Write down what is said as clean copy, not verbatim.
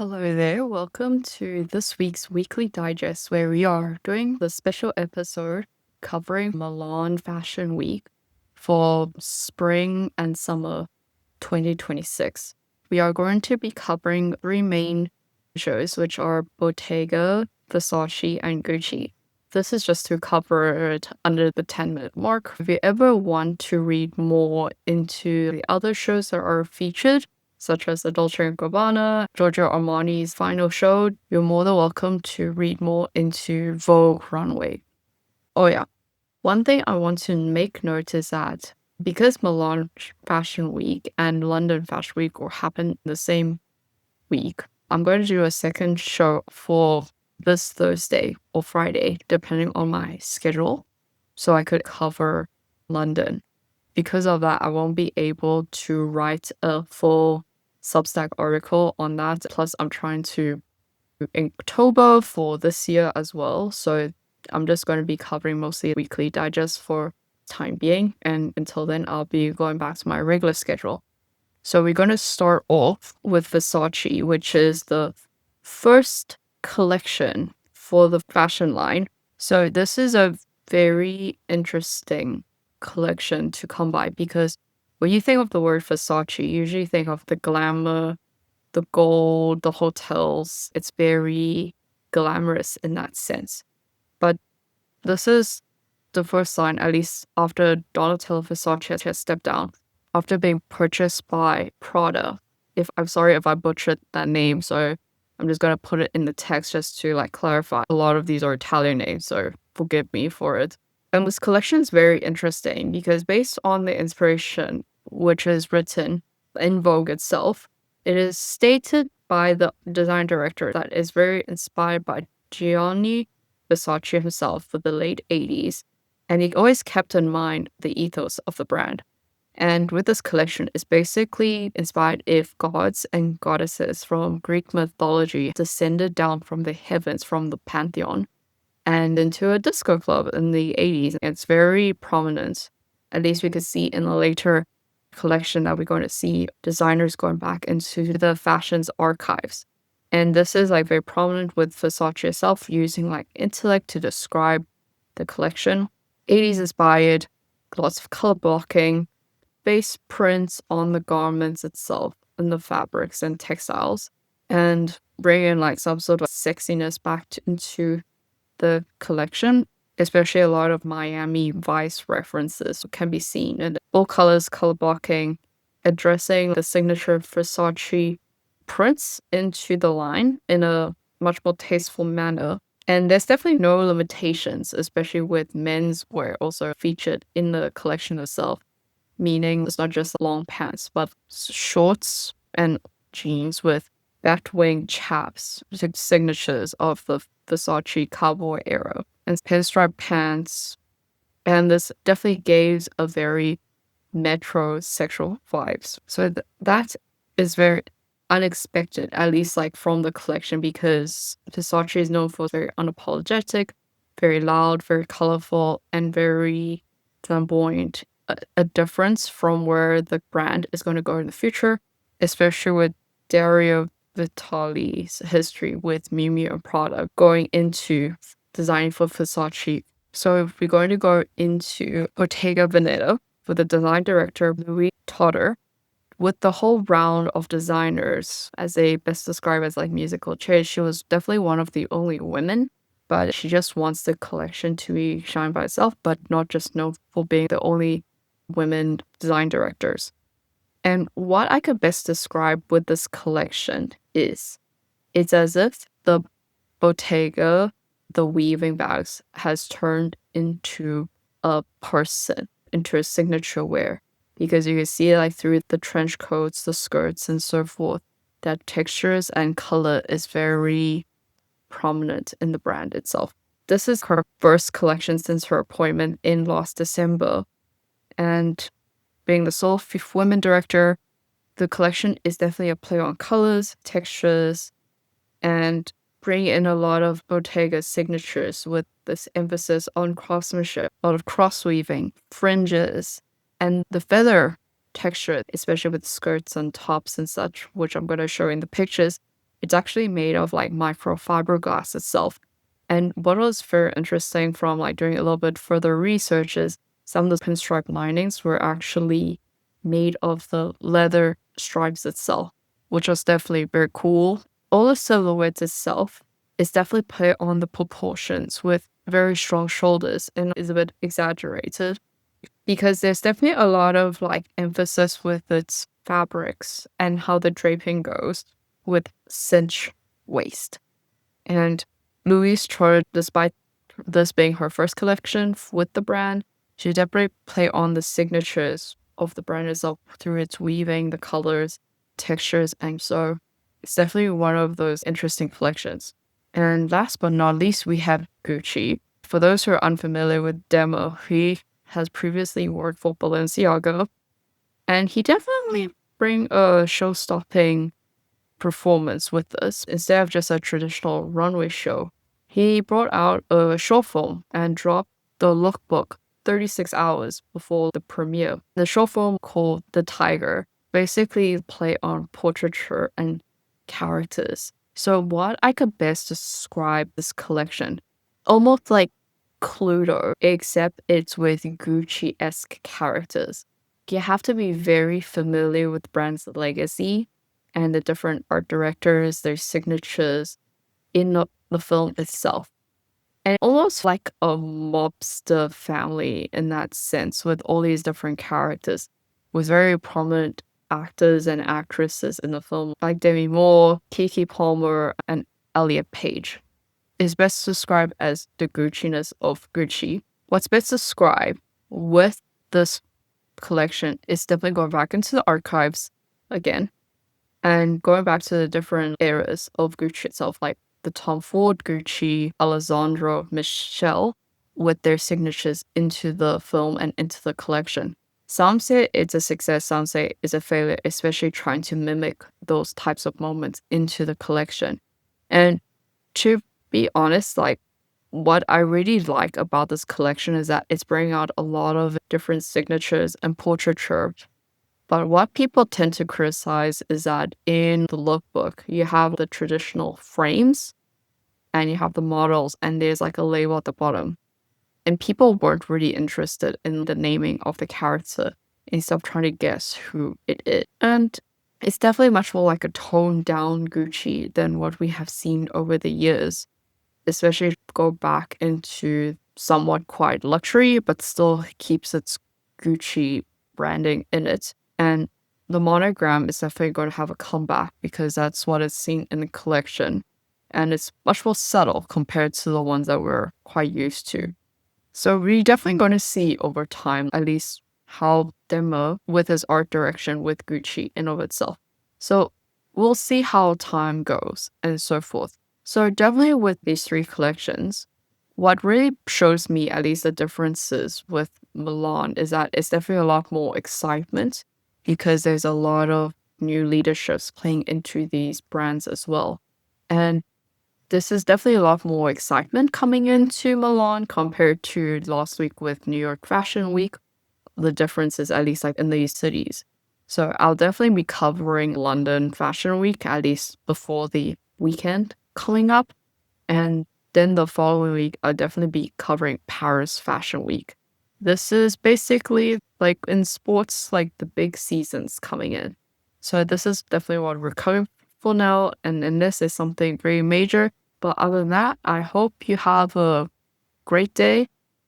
Hello there, welcome to this week's weekly digest where we are doing the special episode covering Milan Fashion Week for spring and summer 2026. We are going to be covering three main shows, which are Bottega, Versace, and Gucci. This is just to cover it under the 10-minute mark. If you ever want to read more into the other shows that are featured, such as the Dolce & Gabbana, Giorgio Armani's final show, you're more than welcome to read more into Vogue Runway. Oh yeah, one thing I want to make note is that because Milan Fashion Week and London Fashion Week will happen the same week, I'm going to do a second show for this Thursday or Friday, depending on my schedule, so I could cover London. Because of that, I won't be able to write a full Substack article on that. Plus, I'm trying to in October for this year as well. So I'm just going to be covering mostly weekly digest for time being. And until then, I'll be going back to my regular schedule. So we're going to start off with Versace, which is the first collection for the fashion line. So this is a very interesting collection to come by because when you think of the word Versace, you usually think of the glamour, the gold, the hotels. It's very glamorous in that sense. But this is the first sign, at least after Donatella Versace has stepped down, after being purchased by Prada. I'm sorry if I butchered that name, so I'm just gonna put it in the text just to clarify. A lot of these are Italian names, so forgive me for it. And this collection is very interesting because based on the inspiration which is written in Vogue itself, it is stated by the design director that is very inspired by Gianni Versace himself for the late 80s, and he always kept in mind the ethos of the brand. And with this collection, it's basically inspired if gods and goddesses from Greek mythology descended down from the heavens, from the pantheon, and into a disco club in the 80s. It's very prominent. At least we could see in the later collection that we're going to see designers going back into the fashion's archives. And this is very prominent with Versace itself using intellect to describe the collection. 80s inspired, lots of color blocking, face prints on the garments itself and the fabrics and textiles, and bring in some sort of sexiness back into the collection. Especially a lot of Miami Vice references can be seen, and full colors, color blocking, addressing the signature Versace prints into the line in a much more tasteful manner. And there's definitely no limitations, especially with men's wear also featured in the collection itself. Meaning it's not just long pants, but shorts and jeans with batwing chaps, signatures of the Versace cowboy era, and pinstripe pants. And this definitely gives a very metrosexual vibes. So that is very unexpected, at least from the collection, because Versace is known for very unapologetic, very loud, very colorful, and very flamboyant. A difference from where the brand is going to go in the future, especially with Dario Vitale's history with Miu Miu and Prada going into designing for Versace. So if we're going to go into Bottega Veneta with the design director Louise Trotter, with the whole round of designers, as they best describe as musical chairs, she was definitely one of the only women. But she just wants the collection to be shined by itself, but not just known for being the only women design directors. And what I could best describe with this collection is it's as if the Bottega, the weaving bags, has turned into a person, into a signature wear. Because you can see through the trench coats, the skirts, and so forth, that textures and color is very prominent in the brand itself. This is her first collection since her appointment in last December. And being the sole fifth women director, the collection is definitely a play on colors, textures, and bring in a lot of Bottega signatures with this emphasis on craftsmanship, a lot of cross weaving, fringes, and the feather texture, especially with skirts and tops and such, which I'm going to show in the pictures, It's actually made of like microfiberglass itself. And what was very interesting from like doing a little bit further research is some of the pinstripe linings were actually made of the leather stripes itself, which was definitely very cool. All the silhouettes itself is definitely put on the proportions with very strong shoulders and is a bit exaggerated because there's definitely a lot of like emphasis with its fabrics and how the draping goes with cinch waist. And Louise Trotter, despite this being her first collection with the brand, she definitely play on the signatures of the brand itself through its weaving, the colors, textures, and so it's definitely one of those interesting collections. And last but not least, we have Gucci. For those who are unfamiliar with Denma, he has previously worked for Balenciaga, and he definitely bring a show-stopping performance with this instead of just a traditional runway show. He brought out a short film and dropped the lookbook 36 hours before the premiere. The short film called The Tiger basically play on portraiture and characters. So what I could best describe this collection, almost like Cluedo, except it's with Gucci-esque characters. You have to be very familiar with the brand's legacy and the different art directors, their signatures in the film itself. And almost like a mobster family in that sense, with all these different characters, with very prominent actors and actresses in the film, like Demi Moore, Keke Palmer, and Elliot Page. Is best described as the Gucci-ness of Gucci. What's best described with this collection is definitely going back into the archives again and going back to the different eras of Gucci itself, like the Tom Ford Gucci, Alessandro, Michelle, with their signatures into the film and into the collection. Some say it's a success, some say it's a failure, especially trying to mimic those types of moments into the collection. And to be honest, like what I really like about this collection is that it's bringing out a lot of different signatures and portraiture. But what people tend to criticize is that in the lookbook, you have the traditional frames and you have the models, and there's like a label at the bottom. And people weren't really interested in the naming of the character instead of trying to guess who it is. And it's definitely much more like a toned down Gucci than what we have seen over the years, especially if you go back into somewhat quite luxury, but still keeps its Gucci branding in it. And the monogram is definitely going to have a comeback because that's what is seen in the collection. And it's much more subtle compared to the ones that we're quite used to. So we're definitely going to see over time, at least how Denma with his art direction with Gucci in of itself. So we'll see how time goes and so forth. So definitely with these three collections, what really shows me at least the differences with Milan is that it's definitely a lot more excitement because there's a lot of new leaderships playing into these brands as well. And this is definitely a lot more excitement coming into Milan compared to last week with New York Fashion Week. The difference is at least like in these cities. So I'll definitely be covering London Fashion Week at least before the weekend coming up. And then the following week, I'll definitely be covering Paris Fashion Week. This is basically like in sports, like the big seasons coming in. So this is definitely what we're covering for now. And this is something very major. But other than that, I hope you have a great day